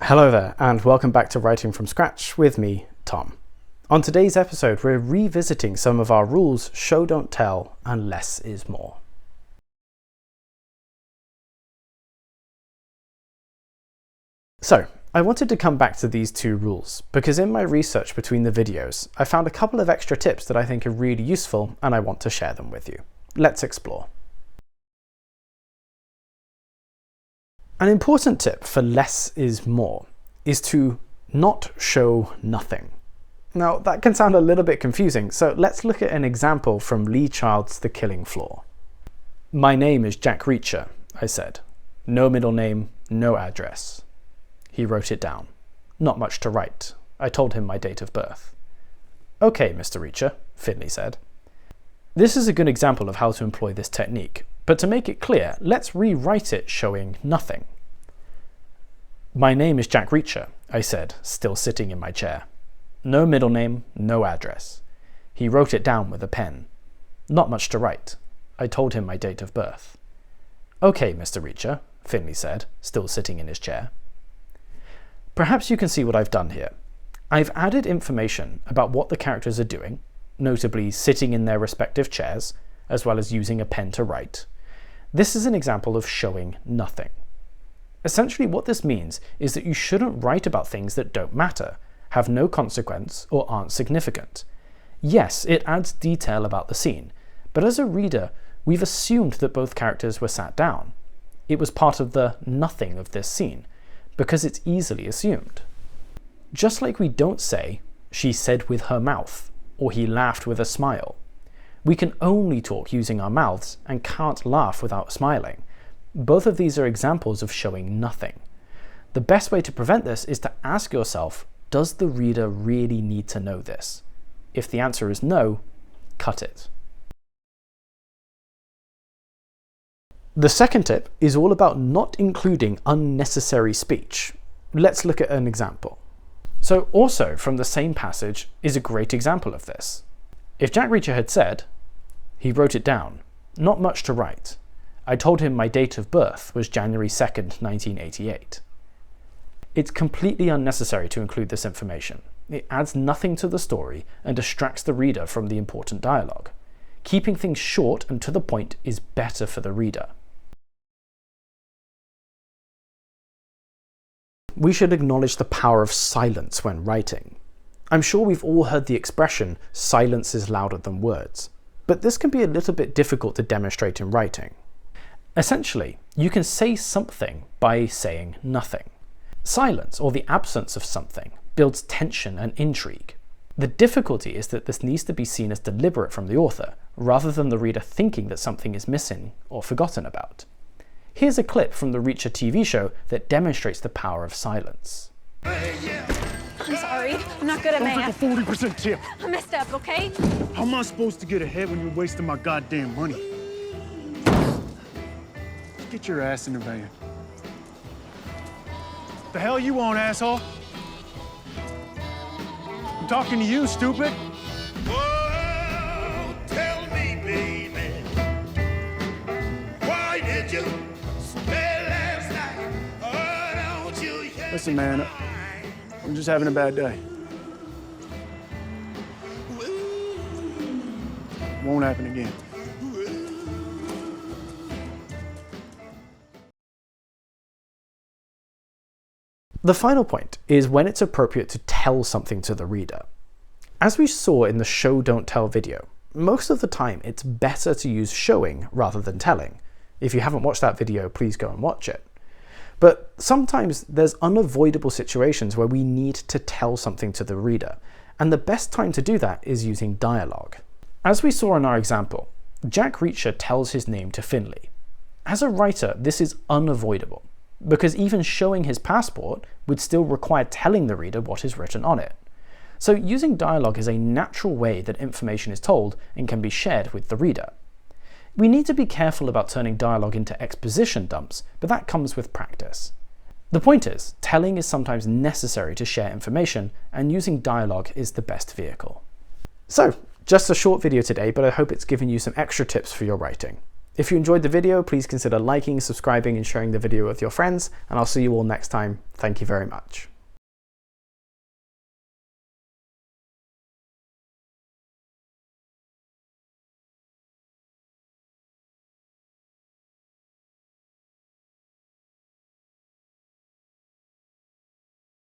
Hello there, and welcome back to Writing from Scratch with me, Tom. On today's episode, we're revisiting some of our rules, show don't tell, and less is more. So, I wanted to come back to these two rules, because in my research between the videos, I found a couple of extra tips that I think are really useful, and I want to share them with you. Let's explore. An important tip for less is more is to not show nothing. Now, that can sound a little bit confusing, so let's look at an example from Lee Child's The Killing Floor. "My name is Jack Reacher," I said. "No middle name, no address." He wrote it down. "Not much to write." I told him my date of birth. "Okay, Mr. Reacher," Finley said. This is a good example of how to employ this technique, but to make it clear, let's rewrite it showing nothing. "My name is Jack Reacher," I said, still sitting in my chair. "No middle name, no address." He wrote it down with a pen. "Not much to write." I told him my date of birth. "Okay, Mr. Reacher," Finley said, still sitting in his chair. Perhaps you can see what I've done here. I've added information about what the characters are doing, notably sitting in their respective chairs, as well as using a pen to write. This is an example of showing nothing. Essentially, what this means is that you shouldn't write about things that don't matter, have no consequence, or aren't significant. Yes, it adds detail about the scene, but as a reader, we've assumed that both characters were sat down. It was part of the nothing of this scene, because it's easily assumed. Just like we don't say, "She said with her mouth," or "He laughed with a smile." We can only talk using our mouths and can't laugh without smiling. Both of these are examples of showing nothing. The best way to prevent this is to ask yourself, does the reader really need to know this? If the answer is no, cut it. The second tip is all about not including unnecessary speech. Let's look at an example. So also from the same passage is a great example of this. If Jack Reacher had said, "He wrote it down. Not much to write. I told him my date of birth was January 2nd, 1988. It's completely unnecessary to include this information. It adds nothing to the story and distracts the reader from the important dialogue. Keeping things short and to the point is better for the reader. We should acknowledge the power of silence when writing. I'm sure we've all heard the expression, "silence is louder than words," but this can be a little bit difficult to demonstrate in writing. Essentially, you can say something by saying nothing. Silence, or the absence of something, builds tension and intrigue. The difficulty is that this needs to be seen as deliberate from the author, rather than the reader thinking that something is missing or forgotten about. Here's a clip from the Reacher TV show that demonstrates the power of silence. I'm sorry, I'm not good at math. Don't take a 40% tip. I messed up, okay? How am I supposed to get ahead when you're wasting my goddamn money? Get your ass in the van. The hell you want, asshole? I'm talking to you, stupid. Oh, tell me, baby, why did you stay last night? Oh, don't you hear Listen, man, I'm just having a bad day. Won't happen again. The final point is when it's appropriate to tell something to the reader. As we saw in the show don't tell video, most of the time it's better to use showing rather than telling. If you haven't watched that video, please go and watch it. But sometimes there's unavoidable situations where we need to tell something to the reader, and the best time to do that is using dialogue. As we saw in our example, Jack Reacher tells his name to Finley. As a writer, this is unavoidable, because even showing his passport would still require telling the reader what is written on it. So using dialogue is a natural way that information is told and can be shared with the reader. We need to be careful about turning dialogue into exposition dumps, but that comes with practice. The point is, telling is sometimes necessary to share information, and using dialogue is the best vehicle. So, just a short video today, but I hope it's given you some extra tips for your writing. If you enjoyed the video, please consider liking, subscribing, and sharing the video with your friends, and I'll see you all next time. Thank you very much.